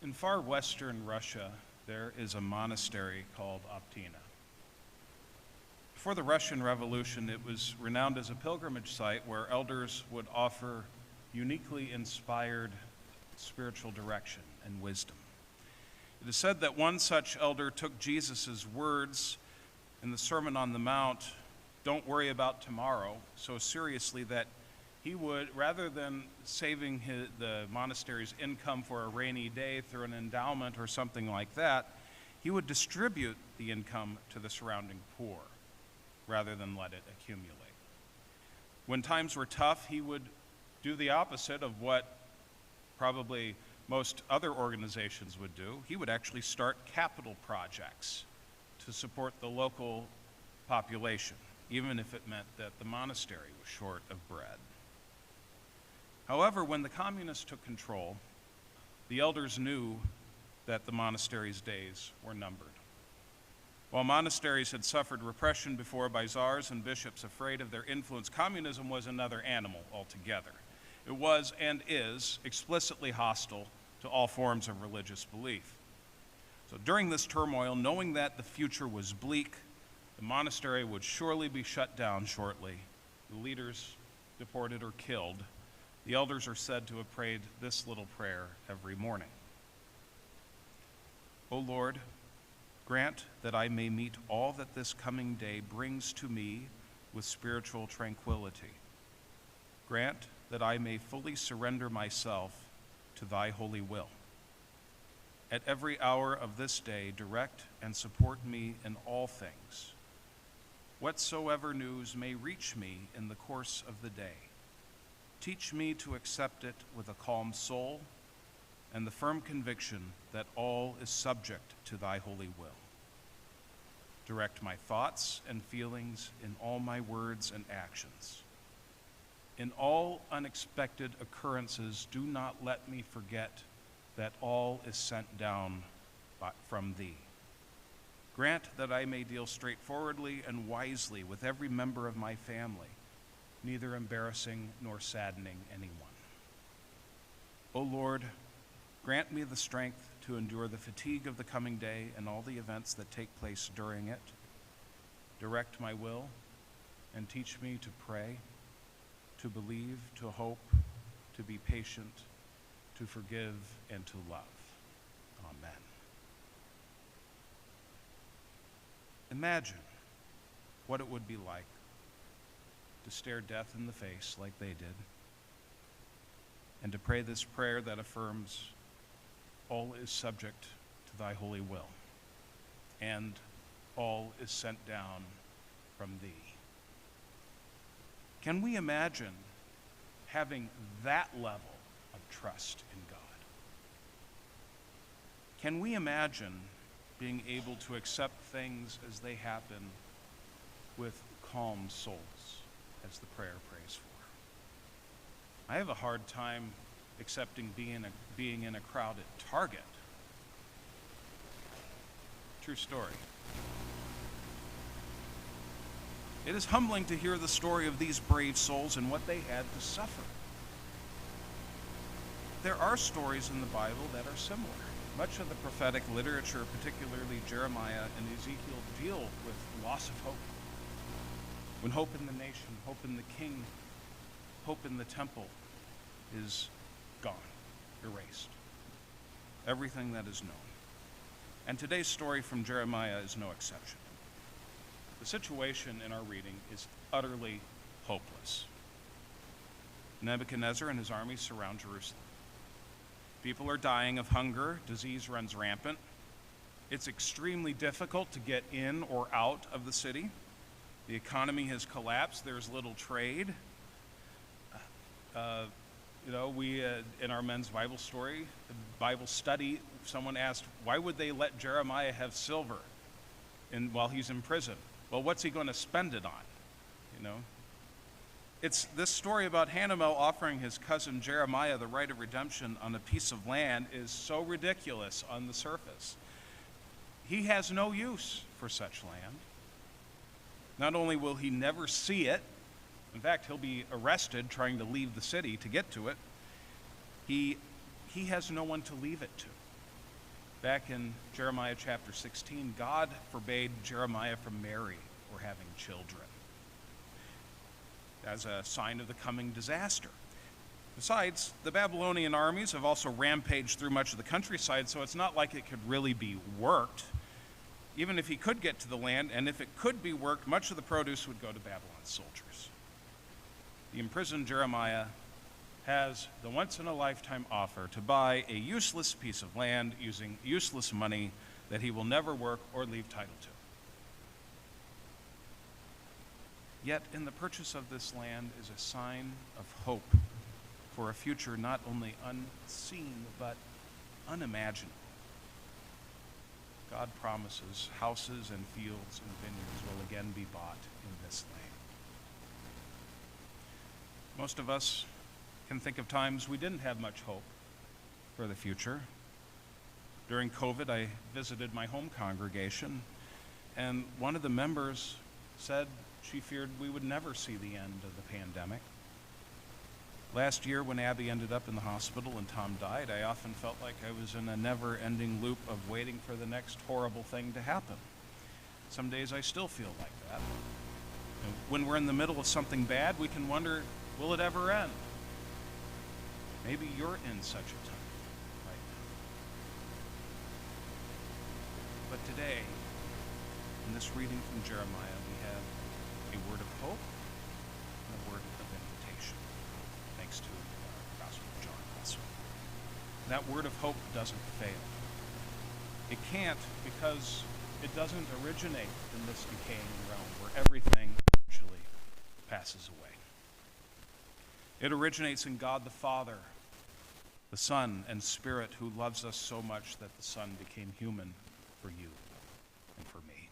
In far western Russia, there is a monastery called Optina. Before the Russian Revolution, it was renowned as a pilgrimage site where elders would offer uniquely inspired spiritual direction and wisdom. It is said that one such elder took Jesus' words in the Sermon on the Mount, "Don't worry about tomorrow," so seriously that he would, rather than saving the monastery's income for a rainy day through an endowment or something like that, he would distribute the income to the surrounding poor rather than let it accumulate. When times were tough, he would do the opposite of what probably most other organizations would do. He would actually start capital projects to support the local population, even if it meant that the monastery was short of bread. However, when the communists took control, the elders knew that the monastery's days were numbered. While monasteries had suffered repression before by czars and bishops afraid of their influence, communism was another animal altogether. It was and is explicitly hostile to all forms of religious belief. So during this turmoil, knowing that the future was bleak, the monastery would surely be shut down shortly, the leaders deported or killed, the elders are said to have prayed this little prayer every morning. O Lord, grant that I may meet all that this coming day brings to me with spiritual tranquility. Grant that I may fully surrender myself to thy holy will. At every hour of this day, direct and support me in all things. Whatsoever news may reach me in the course of the day, teach me to accept it with a calm soul and the firm conviction that all is subject to thy holy will. Direct my thoughts and feelings in all my words and actions. In all unexpected occurrences, do not let me forget that all is sent down from thee. Grant that I may deal straightforwardly and wisely with every member of my family, neither embarrassing nor saddening anyone. O Lord, grant me the strength to endure the fatigue of the coming day and all the events that take place during it. Direct my will and teach me to pray, to believe, to hope, to be patient, to forgive, and to love. Amen. Imagine what it would be like to stare death in the face like they did, and to pray this prayer that affirms all is subject to thy holy will, and all is sent down from thee. Can we imagine having that level of trust in God? Can we imagine being able to accept things as they happen with calm souls, as the prayer prays for? I have a hard time accepting being in a crowd at Target. True story. It is humbling to hear the story of these brave souls and what they had to suffer. There are stories in the Bible that are similar. Much of the prophetic literature, particularly Jeremiah and Ezekiel, deal with loss of hope. When hope in the nation, hope in the king, hope in the temple is gone, erased. Everything that is known. And today's story from Jeremiah is no exception. The situation in our reading is utterly hopeless. Nebuchadnezzar and his armies surround Jerusalem. People are dying of hunger, disease runs rampant. It's extremely difficult to get in or out of the city. The economy has collapsed, there's little trade. We in our men's Bible study, someone asked, why would they let Jeremiah have silver while he's in prison? Well, what's he going to spend it on? It's this story about Hanamel offering his cousin Jeremiah the right of redemption on a piece of land is so ridiculous on the surface. He has no use for such land. Not only will he never see it, in fact, he'll be arrested trying to leave the city to get to it. He has no one to leave it to. Back in Jeremiah chapter 16, God forbade Jeremiah from marrying or having children as a sign of the coming disaster. Besides, the Babylonian armies have also rampaged through much of the countryside, so it's not like it could really be worked. Even if he could get to the land, and if it could be worked, much of the produce would go to Babylon's soldiers. The imprisoned Jeremiah has the once-in-a-lifetime offer to buy a useless piece of land using useless money that he will never work or leave title to. Yet in the purchase of this land is a sign of hope for a future not only unseen but unimaginable. God promises houses and fields and vineyards will again be bought in this land. Most of us can think of times we didn't have much hope for the future. During COVID, I visited my home congregation, and one of the members said she feared we would never see the end of the pandemic. Last year, when Abby ended up in the hospital and Tom died, I often felt like I was in a never-ending loop of waiting for the next horrible thing to happen. Some days I still feel like that. And when we're in the middle of something bad, we can wonder, will it ever end? Maybe you're in such a time right now. But today, in this reading from Jeremiah, we have a word of hope and a word of invitation, thanks to the Gospel of John also. That word of hope doesn't fail. It can't because it doesn't originate in this decaying realm where everything actually passes away. It originates in God the Father, the Son, and Spirit, who loves us so much that the Son became human for you and for me.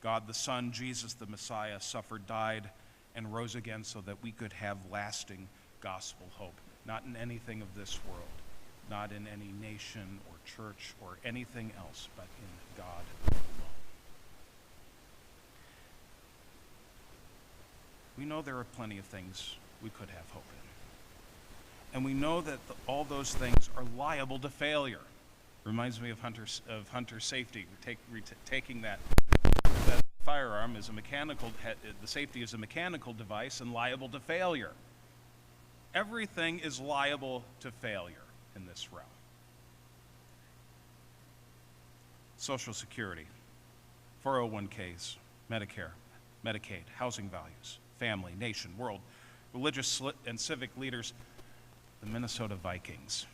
God the Son, Jesus the Messiah, suffered, died, and rose again so that we could have lasting gospel hope, not in anything of this world, not in any nation or church or anything else, but in God alone. We know there are plenty of things we could have hope in. And we know that all those things are liable to failure. Reminds me of hunter safety. Taking that firearm is the safety is a mechanical device and liable to failure. Everything is liable to failure in this realm. Social Security, 401ks, Medicare, Medicaid, housing values, family, nation, world, religious and civic leaders, the Minnesota Vikings.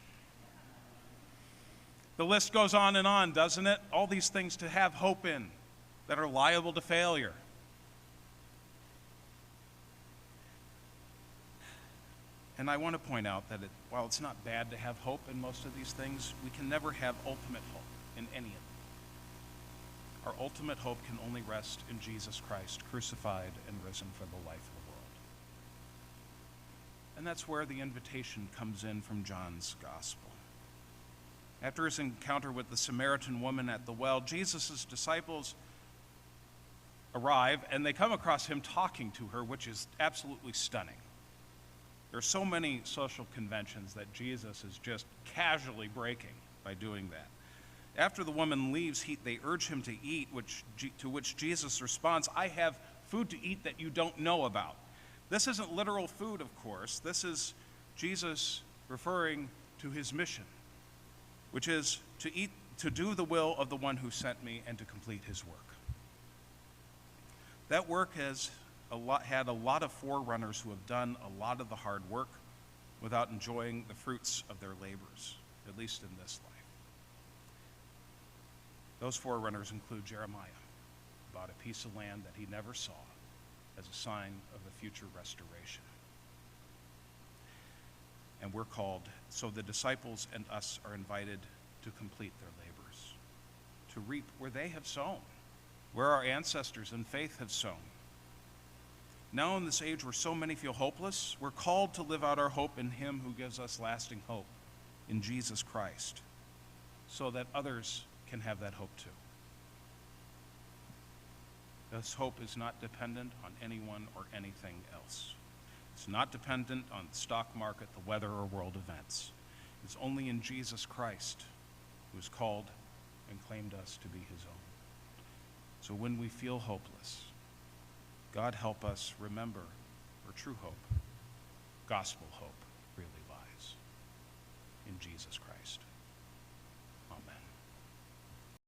The list goes on, doesn't it? All these things to have hope in that are liable to failure. And I want to point out that while it's not bad to have hope in most of these things, we can never have ultimate hope in any of them. Our ultimate hope can only rest in Jesus Christ, crucified and risen for the life of the world. And that's where the invitation comes in from John's gospel. After his encounter with the Samaritan woman at the well, Jesus' disciples arrive, and they come across him talking to her, which is absolutely stunning. There are so many social conventions that Jesus is just casually breaking by doing that. After the woman leaves, they urge him to eat, to which Jesus responds, "I have food to eat that you don't know about." This isn't literal food, of course. This is Jesus referring to his mission, which is to do the will of the one who sent me and to complete his work. That work has had a lot of forerunners who have done a lot of the hard work without enjoying the fruits of their labors, at least in this life. Those forerunners include Jeremiah, who bought a piece of land that he never saw as a sign of a future restoration. And we're called, so the disciples and us are invited to complete their labors, to reap where they have sown, where our ancestors in faith have sown. Now in this age where so many feel hopeless, we're called to live out our hope in him who gives us lasting hope, in Jesus Christ, so that others can have that hope too. This hope is not dependent on anyone or anything else. It's not dependent on the stock market, the weather, or world events. It's only in Jesus Christ, who who's called and claimed us to be his own. So when we feel hopeless, God help us remember where true hope, gospel hope, really lies in Jesus Christ.